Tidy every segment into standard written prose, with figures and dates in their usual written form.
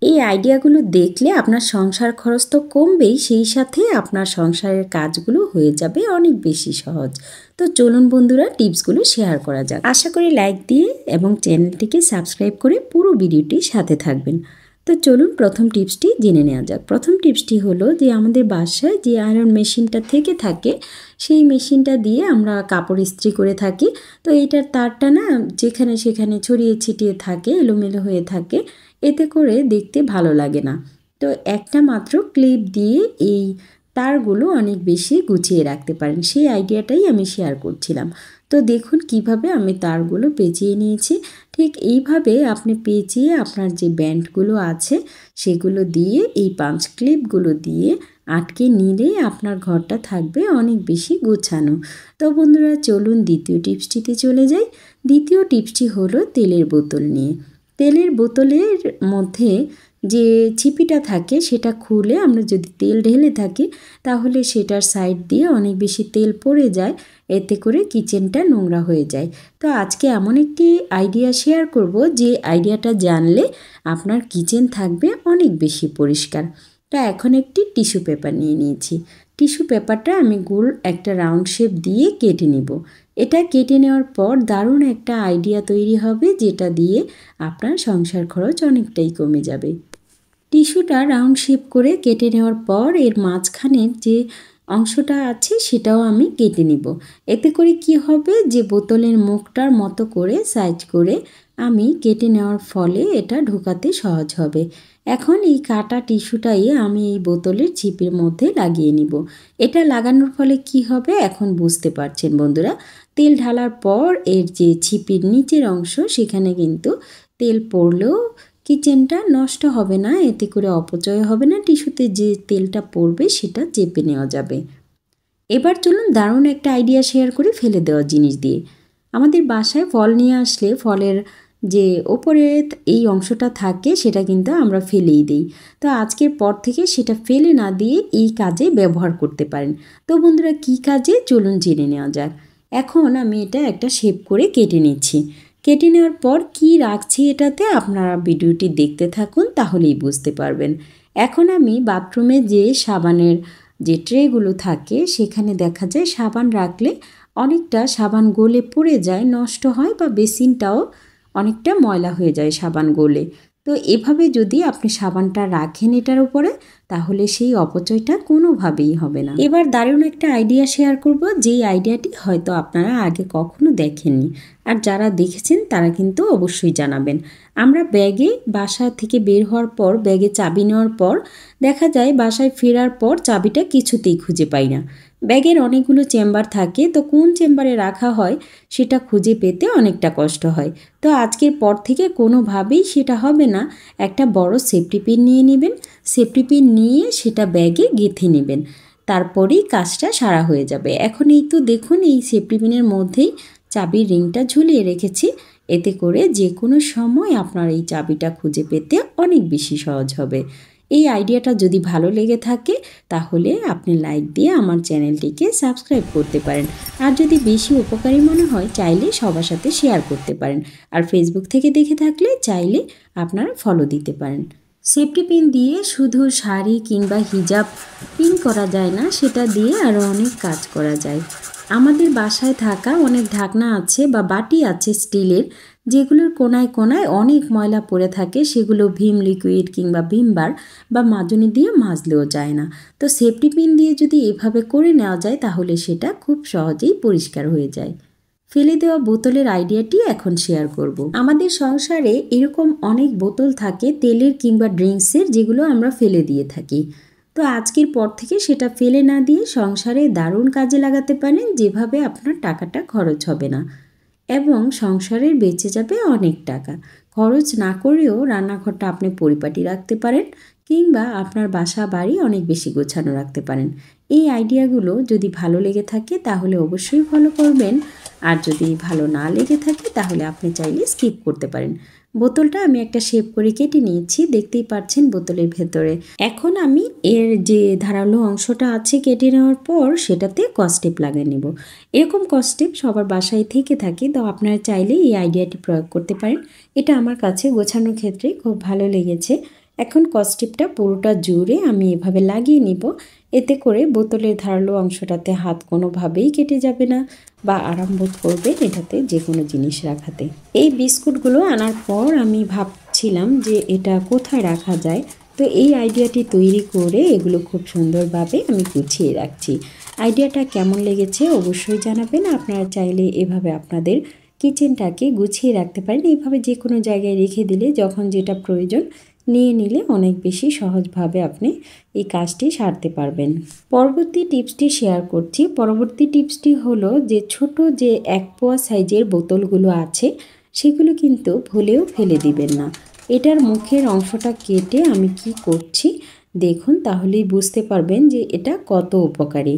এই আইডিয়াগুলো দেখলে আপনার সংসার খরচ তো কমবেই, সেই সাথে আপনার সংসারের কাজগুলো হয়ে যাবে অনেক বেশি সহজ। তো চলুন বন্ধুরা, টিপসগুলো শেয়ার করা যাক। আশা করি লাইক দিয়ে এবং চ্যানেলটিকে সাবস্ক্রাইব করে পুরো ভিডিওটির সাথে থাকবেন। তো চলুন প্রথম টিপসটি জেনে নেওয়া যাক। প্রথম টিপসটি হলো যে আমাদের বাসায় যে আয়রন মেশিনটা থেকে থাকে, সেই মেশিনটা দিয়ে আমরা কাপড় ইস্ত্রি করে থাকি। তো এইটার তারটা না যেখানে সেখানে ছড়িয়ে ছিটিয়ে থাকে, এলোমেলো হয়ে থাকে, এতে করে দেখতে ভালো লাগে না। তো একটা মাত্র ক্লিপ দিয়ে এই তারগুলো অনেক বেশি গুছিয়ে রাখতে পারেন, সেই আইডিয়াটাই আমি শেয়ার করছিলাম। তো দেখুন কিভাবে আমি তারগুলো পেঁচিয়ে নিয়েছি। ঠিক এইভাবে আপনি পেঁচিয়ে আপনার যে ব্যান্ডগুলো আছে সেগুলো দিয়ে এই পাঁচ ক্লিপগুলো দিয়ে আটকে নিলেই আপনার ঘরটা থাকবে অনেক বেশি গোছানো। তো বন্ধুরা চলুন দ্বিতীয় টিপসটিতে চলে যাই। দ্বিতীয় টিপসটি হলো তেলের বোতল নিয়ে। তেলের বোতলের মধ্যে যে ছিপিটা থাকে সেটা খুলে আমরা যদি তেল ঢেলে থাকি তাহলে সেটার সাইড দিয়ে অনেক বেশি তেল পড়ে যায়, এতে করে কিচেনটা নোংরা হয়ে যায়। তো আজকে এমন একটি আইডিয়া শেয়ার করব যে আইডিয়াটা জানলে আপনার কিচেন থাকবে অনেক বেশি পরিষ্কার। তো এখন একটি টিস্যু পেপার নিয়ে নিয়েছি। টিস্যু পেপারটা আমি গোল একটা রাউন্ড শেপ দিয়ে কেটে নেব। এটা কেটে নেওয়ার পর দারুণ একটা আইডিয়া তৈরি হবে, যেটা দিয়ে আপনার সংসার খরচ অনেকটাই কমে যাবে। টিস্যুটা রাউন্ড শেপ করে কেটে নেওয়ার পর এর মাঝখানের যে অংশটা আছে সেটাও আমি কেটে নিব। এতে করে কি হবে, যে বোতলের মুখটার মতো করে সাইজ করে আমি কেটে নেওয়ার ফলে এটা ঢোকাতে সহজ হবে। এখন এই কাটা টিস্যুটাই আমি এই বোতলের ছিপির মধ্যে লাগিয়ে নিব। এটা লাগানোর ফলে কি হবে এখন বুঝতে পারছেন বন্ধুরা। তেল ঢালার পর এর যে ছিপির নিচের অংশ সেখানে কিন্তু তেল পড়লেও কিচেনটা নষ্ট হবে না, এতে করে অপচয় হবে না, টিস্যুতে যে তেলটা পড়বে সেটা চেপে নেওয়া যাবে। এবার চলুন দারুণ একটা আইডিয়া শেয়ার করি ফেলে দেওয়া জিনিস দিয়ে। আমাদের বাসায় ফল নিয়ে আসলে ফলের যে ওপরে এই অংশটা থাকে সেটা কিন্তু আমরা ফেলেই দিই। তো আজকের পর থেকে সেটা ফেলে না দিয়ে এই কাজে ব্যবহার করতে পারেন। তো বন্ধুরা কী কাজে চলুন জেনে নেওয়া যাক। এখন আমি এটা একটা শেপ করে কেটে নিচ্ছি। কেটে নেওয়ার পর কি রাখছি এটাতে আপনারা ভিডিওটি দেখতে থাকুন, তাহলেই বুঝতে পারবেন। এখন আমি বাথরুমে যে সাবানের যে ট্রেগুলো থাকে সেখানে দেখা যায় সাবান রাখলে অনেকটা সাবান গলে পড়ে যায়, নষ্ট হয়, বা বেসিনটাও অনেকটা ময়লা হয়ে যায় সাবান গলে। তো এভাবে যদি আপনি সাবানটা রাখেন এটার উপরে, তাহলে সেই অপচয়টা কোনোভাবেই হবে না। এবার দারুণ একটা আইডিয়া শেয়ার করব, যেই আইডিয়াটি হয়তো আপনারা আগে কখনো দেখেননি, আর যারা দেখেছেন তারা কিন্তু অবশ্যই জানাবেন। আমরা ব্যাগে বাসা থেকে বের হওয়ার পর ব্যাগে চাবি নেওয়ার পর দেখা যায় বাসায় ফেরার পর চাবিটা কিছুতেই খুঁজে পাই না। ব্যাগের অনেকগুলো চেম্বার থাকে, তো কোন চেম্বারে রাখা হয় সেটা খুঁজে পেতে অনেকটা কষ্ট হয়। তো আজকের পর থেকে কোনোভাবেই সেটা হবে না। একটা বড় সেফটি পিন নিয়ে নেবেন, সেফটি পিন নিয়ে সেটা ব্যাগে গেঁথে নেবেন, তারপরেই কাজটা সারা হয়ে যাবে। এখন এই তো দেখুন এই সেফটি পিনের মধ্যেই চাবির রিংটা ঝুলিয়ে রেখেছি, এতে করে যে কোনো সময় আপনার এই চাবিটা খুঁজে পেতে অনেক বেশি সহজ হবে। এই আইডিয়াটা যদি ভালো লেগে থাকে তাহলে আপনি লাইক দিয়ে আমার চ্যানেলটিকে সাবস্ক্রাইব করতে পারেন, আর যদি বেশি উপকারী মনে হয় চাইলে সবার সাথে শেয়ার করতে পারেন, আর ফেসবুক থেকে দেখে থাকলে চাইলে আপনারা ফলো দিতে পারেন। সেফটি পিন দিয়ে শুধু শাড়ি কিংবা হিজাব পিন করা যায় না, সেটা দিয়ে আরও অনেক কাজ করা যায়। আমাদের বাসায় থাকা অনেক ঢাকনা আছে বা বাটি আছে স্টিলের, যেগুলোর কোনায় কোনায় অনেক ময়লা পড়ে থাকে, সেগুলো ভীম লিকুইড কিংবা ভীম বার বা মাজনি দিয়ে মাজলেও যায় না। তো সেফটি পিন দিয়ে যদি এভাবে করে নেওয়া যায় তাহলে সেটা খুব সহজেই পরিষ্কার হয়ে যায়। ফেলে দেওয়া বোতলের আইডিয়াটি এখন শেয়ার করব। আমাদের সংসারে এরকম অনেক বোতল থাকে তেলের কিংবা ড্রিঙ্কসের, যেগুলো আমরা ফেলে দিয়ে থাকি। তো আজকের পর থেকে সেটা ফেলে না দিয়ে সংসারে দারুণ কাজে লাগাতে পারেন, যেভাবে আপনার টাকাটা খরচ হবে না এবং সংসারের বেঁচে যাবে অনেক টাকা। খরচ না করেও রান্নাঘরটা আপনি পরিপাটি রাখতে পারেন কিংবা আপনার বাসা বাড়ি অনেক বেশি গোছানো রাখতে পারেন। এই আইডিয়াগুলো যদি ভালো লেগে থাকে তাহলে অবশ্যই ফলো করবেন, আর যদি ভালো না লেগে থাকে তাহলে আপনি চাইলে স্কিপ করতে পারেন। বোতলটা আমি একটা শেপ করে কেটে নিয়েছি, দেখতেই পাচ্ছেন বোতলের ভেতরে। এখন আমি এর যে ধারালো অংশটা আছে কেটে নেওয়ার পর সেটাতে কস্টেপ লাগিয়ে নেব। এরকম কস্টেপ সবার বাসায় থেকে থাকে, তো আপনারা চাইলে এই আইডিয়াটি প্রয়োগ করতে পারেন। এটা আমার কাছে গোছানোর ক্ষেত্রে খুব ভালো লেগেছে। এখন কস্টিপটা পুরোটা জুড়ে আমি এভাবে লাগিয়ে নিব। এতে করে বোতলের ধারালো অংশটাতে হাত কোনোভাবেই কেটে যাবে না বা আরাম বোধ করবে এটাতে যে কোনো জিনিস রাখাতে। এই বিস্কুটগুলো আনার পর আমি ভাবছিলাম যে এটা কোথায় রাখা যায়, তো এই আইডিয়াটি তৈরি করে এগুলো খুব সুন্দরভাবে আমি গুছিয়ে রাখছি। আইডিয়াটা কেমন লেগেছে অবশ্যই জানাবেন। আপনারা চাইলে এভাবে আপনাদের কিচেনটাকে গুছিয়ে রাখতে পারেন। এইভাবে যে কোনো জায়গায় রেখে দিলে যখন যেটা প্রয়োজন নিয়ে নিলে অনেক বেশি সহজভাবে আপনি এই কাজটি সারতে পারবেন। পরবর্তী টিপসটি শেয়ার করছি। পরবর্তী টিপসটি হলো যে ছোট যে 1 পোয়া সাইজের বোতলগুলো আছে সেগুলো কিন্তু ভুলেও ফেলে দিবেন না। এটার মুখের অংশটা কেটে আমি কি করছি দেখুন, তাহলেই বুঝতে পারবেন যে এটা কত উপকারী।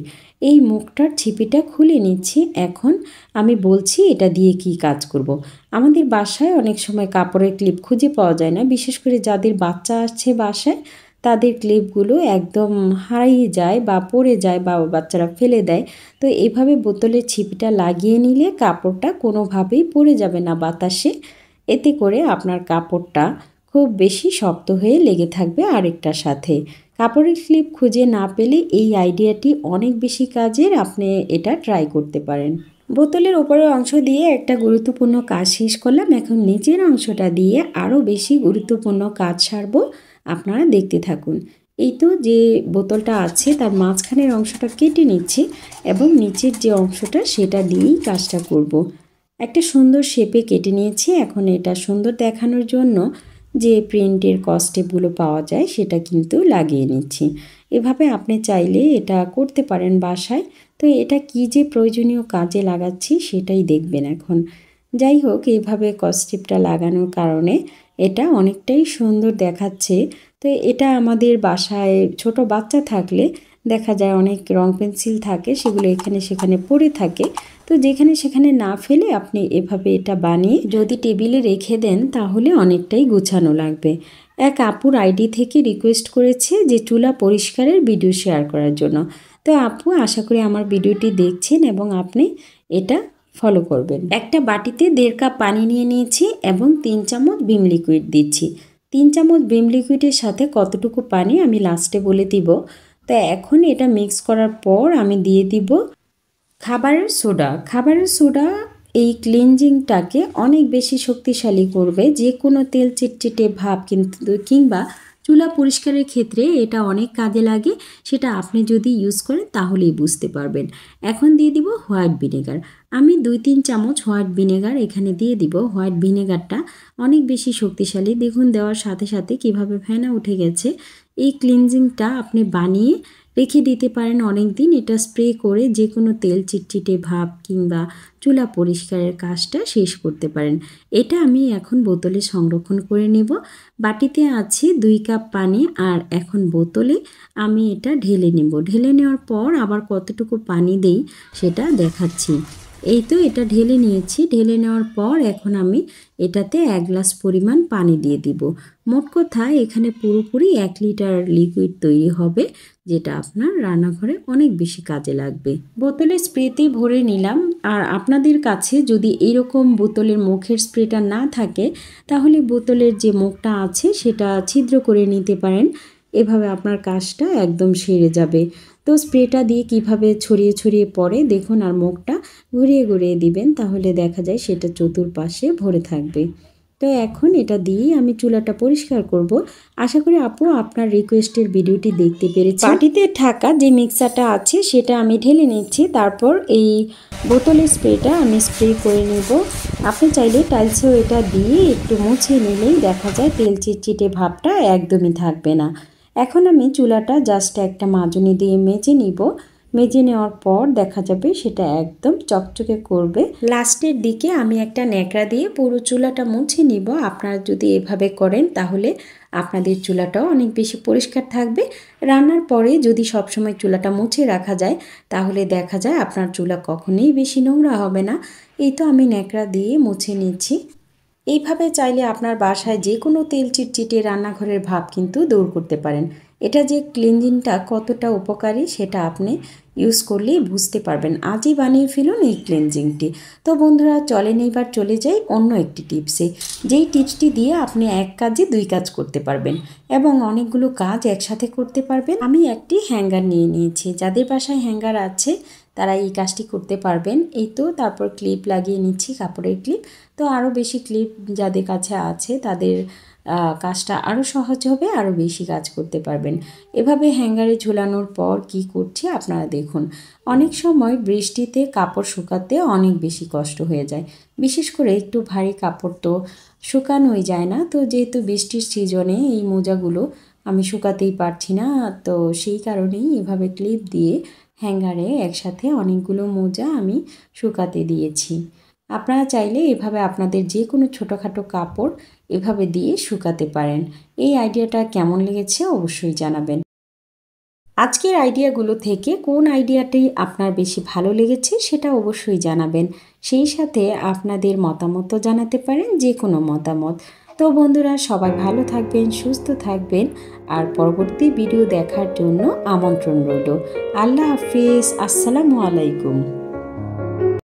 এই মুখটার ছিপিটা খুলে নিচ্ছি। এখন আমি বলছি এটা দিয়ে কি কাজ করব। আমাদের বাসায় অনেক সময় কাপড়ের ক্লিপ খুঁজে পাওয়া যায় না, বিশেষ করে যাদের বাচ্চা আছে বাসায় তাদের ক্লিপগুলো একদম হারিয়ে যায় বা পড়ে যায় বা বাচ্চারা ফেলে দেয়। তো এইভাবে বোতলের ছিপিটা লাগিয়ে নিলে কাপড়টা কোনোভাবেই পড়ে যাবে না বাতাসে। এতে করে আপনার কাপড়টা খুব বেশি শক্ত হয়ে লেগে থাকবে আরেকটার সাথে। কাপড়ের ক্লিপ খুঁজে না পেলে এই আইডিয়াটি অনেক বেশি কাজের, আপনি এটা ট্রাই করতে পারেন। বোতলের ওপরের অংশ দিয়ে একটা গুরুত্বপূর্ণ কাজ শেষ করলাম। এখন নিচের অংশটা দিয়ে আরও বেশি গুরুত্বপূর্ণ কাজ সারবো। আপনারা দেখতে থাকুন। এই তো যে বোতলটা আছে তার মাঝখানের অংশটা কেটে নিচ্ছি এবং নিচের যে অংশটা সেটা দিয়েই কাজটা করব। একটা সুন্দর শেপে কেটে নিয়েছি। এখন এটা সুন্দর দেখানোর জন্য যে প্রিন্টের কস্টেপগুলো পাওয়া যায় সেটা কিন্তু লাগিয়ে নিচ্ছি। এভাবে আপনি চাইলে এটা করতে পারেন বাসায়। তো এটা কি যে প্রয়োজনীয় কাজে লাগাচ্ছি সেটাই দেখবেন এখন। যাই হোক, এইভাবে কস্টেপটা লাগানোর কারণে এটা অনেকটাই সুন্দর দেখাচ্ছে। তো এটা আমাদের বাসায় ছোট বাচ্চা থাকলে দেখা যায় অনেক রং পেন্সিল থাকে, সেগুলো এখানে সেখানে পড়ে থাকে। তো যেখানে সেখানে না ফেলে আপনি এভাবে এটা বানিয়ে যদি টেবিলে রেখে দেন তাহলে অনেকটাই গুছানো লাগবে। এক আপুর আইডি থেকে রিকোয়েস্ট করেছে যে চুলা পরিষ্কারের ভিডিও শেয়ার করার জন্য। তো আপু আশা করি আমার ভিডিওটি দেখছেন এবং আপনি এটা ফলো করবেন। একটা বাটিতে 1.5 কাপ পানি নিয়ে নিয়েছি এবং 3 চামচ ভিম লিকুইড দিচ্ছি। 3 চামচ ভিম লিকুইডের সাথে কতটুকু পানি আমি লাস্টে বলে দিব। তো এখন এটা মিক্স করার পর আমি দিয়ে দিব খাবারের সোডা। খাবারের সোডা এই ক্লিনজিংটাকে অনেক বেশি শক্তিশালী করবে। যে কোনো তেল চিটচিটে ভাব কিন্তু কিংবা চুলা পরিষ্কারের ক্ষেত্রে এটা অনেক কাজে লাগে। সেটা আপনি যদি ইউজ করেন তাহলেই বুঝতে পারবেন। এখন দিয়ে দিব হোয়াইট ভিনেগার। আমি 2-3 চামচ হোয়াইট ভিনেগার এখানে দিয়ে দিব। হোয়াইট ভিনেগারটা অনেক বেশি শক্তিশালী। দেখুন দেওয়ার সাথে সাথে কিভাবে ফেনা উঠে গেছে। এই ক্লিনজিংটা আপনি বানিয়ে রেখে দিতে পারেন অনেক দিন। এটা স্প্রে করে যে কোনো তেল চিটচিটে ভাব কিংবা চুলা পরিষ্কারের কাজটা শেষ করতে পারেন। এটা আমি এখন বোতলে সংরক্ষণ করে নেব। বাটিতে আছে 2 কাপ পানি আর এখন বোতলে আমি এটা ঢেলে নেব। ঢেলে নেওয়ার পর আবার কতটুকু পানি দেই সেটা দেখাচ্ছি। এই তো এটা ঢেলে নিয়েছি। ঢেলে নেওয়ার পর এখন আমি এটাতে 1 গ্লাস পরিমাণ পানি দিয়ে দিব। মোট কথা এখানে পুরোপুরি 1 লিটার লিকুইড তৈরি হবে, যেটা আপনার রান্নাঘরে অনেক বেশি কাজে লাগবে। বোতলের স্প্রেতে ভরে নিলাম। আর আপনাদের কাছে যদি এইরকম বোতলের মুখের স্প্রেটা না থাকে তাহলে বোতলের যে মুখটা আছে সেটা ছিদ্র করে নিতে পারেন। এভাবে আপনার কাজটা একদম সেরে যাবে। তো স্প্রেটা দিয়ে কিভাবে ছড়িয়ে ছড়িয়ে পড়ে দেখুন, আর মুখটা ঘুরিয়ে ঘুরিয়ে দিবেন, তাহলে দেখা যায় সেটা চতুর্পাশে ভরে থাকবে। তো এখন এটা দিয়েই আমি চুলাটা পরিষ্কার করব। আশা করি আপু আপনার রিকোয়েস্টের ভিডিওটি দেখতে পেরেছি। বাটিতে থাকা যে মিক্সারটা আছে সেটা আমি ঢেলে নিচ্ছি। তারপর এই বোতলের স্প্রেটা আমি স্প্রে করে নেব। আপনি চাইলে টাইলসেও এটা দিয়ে একটু মুছে নিলেই দেখা যায় তেল চিটচিটে ভাবটা একদমই থাকবে না। এখন আমি চুলাটা জাস্ট একটা মাজনি দিয়ে মেজে নিব। মেজে নেওয়ার পর দেখা যাবে সেটা একদম চকচকে করবে। লাস্টের দিকে আমি একটা ন্যাকড়া দিয়ে পুরো চুলাটা মুছে নিব। আপনারা যদি এভাবে করেন তাহলে আপনাদের চুলাটাও অনেক বেশি পরিষ্কার থাকবে। রান্নার পরে যদি সবসময় চুলাটা মুছে রাখা যায় তাহলে দেখা যায় আপনার চুলা কখনোই বেশি নোংরা হবে না। এই তো আমি ন্যাকড়া দিয়ে মুছে নিচ্ছি। এইভাবে চাইলে আপনার বাসায় যে কোনো তেল চিটচিটে রান্নাঘরের ভাব কিন্তু দূর করতে পারেন। এটা যে ক্লিনজিংটা কতটা উপকারী সেটা আপনি ইউজ করলেই বুঝতে পারবেন। আজই বানিয়ে ফেলুন এই ক্লিনজিংটি। তো বন্ধুরা চলেন এইবার চলে যাই অন্য একটি টিপসে, যেই টিপসটি দিয়ে আপনি এক কাজে দুই কাজ করতে পারবেন এবং অনেকগুলো কাজ একসাথে করতে পারবেন। আমি একটি হ্যাঙ্গার নিয়ে নিয়েছি, যাদের বাসায় হ্যাঙ্গার আছে তারা এই কাজটি করতে পারবেন। এই তো তারপর ক্লিপ লাগিয়ে নিচ্ছি, কাপড়ের ক্লিপ। তো আরও বেশি ক্লিপ যাদের কাছে আছে তাদের কাজটা আরও সহজ হবে, আরও বেশি কাজ করতে পারবেন। এভাবে হ্যাঙ্গারে ঝুলানোর পর কি করছি আপনারা দেখুন। অনেক সময় বৃষ্টিতে কাপড় শুকাতে অনেক বেশি কষ্ট হয়ে যায়, বিশেষ করে একটু ভারী কাপড় তো শুকানোই যায় না। তো যেহেতু বৃষ্টির সিজনে এই মোজাগুলো আমি শুকাতেই পারছি না, তো সেই কারণেই এভাবে ক্লিপ দিয়ে হ্যাঙ্গারে একসাথে অনেকগুলো মোজা আমি শুকাতে দিয়েছি। আপনারা চাইলে এভাবে আপনাদের যে কোনো ছোটোখাটো কাপড় এভাবে দিয়ে শুকাতে পারেন। এই আইডিয়াটা কেমন লেগেছে অবশ্যই জানাবেন। আজকের আইডিয়াগুলো থেকে কোন আইডিয়াটি আপনার বেশি ভালো লেগেছে সেটা অবশ্যই জানাবেন। সেই সাথে আপনাদের মতামতও জানাতে পারেন, যে কোনো মতামত। তো বন্ধুরা সবাই ভালো থাকবেন, সুস্থ থাকবেন, আর পরবর্তী ভিডিও দেখার জন্য আমন্ত্রণ রইল। আল্লাহ হাফিজ, আসসালামু আলাইকুম।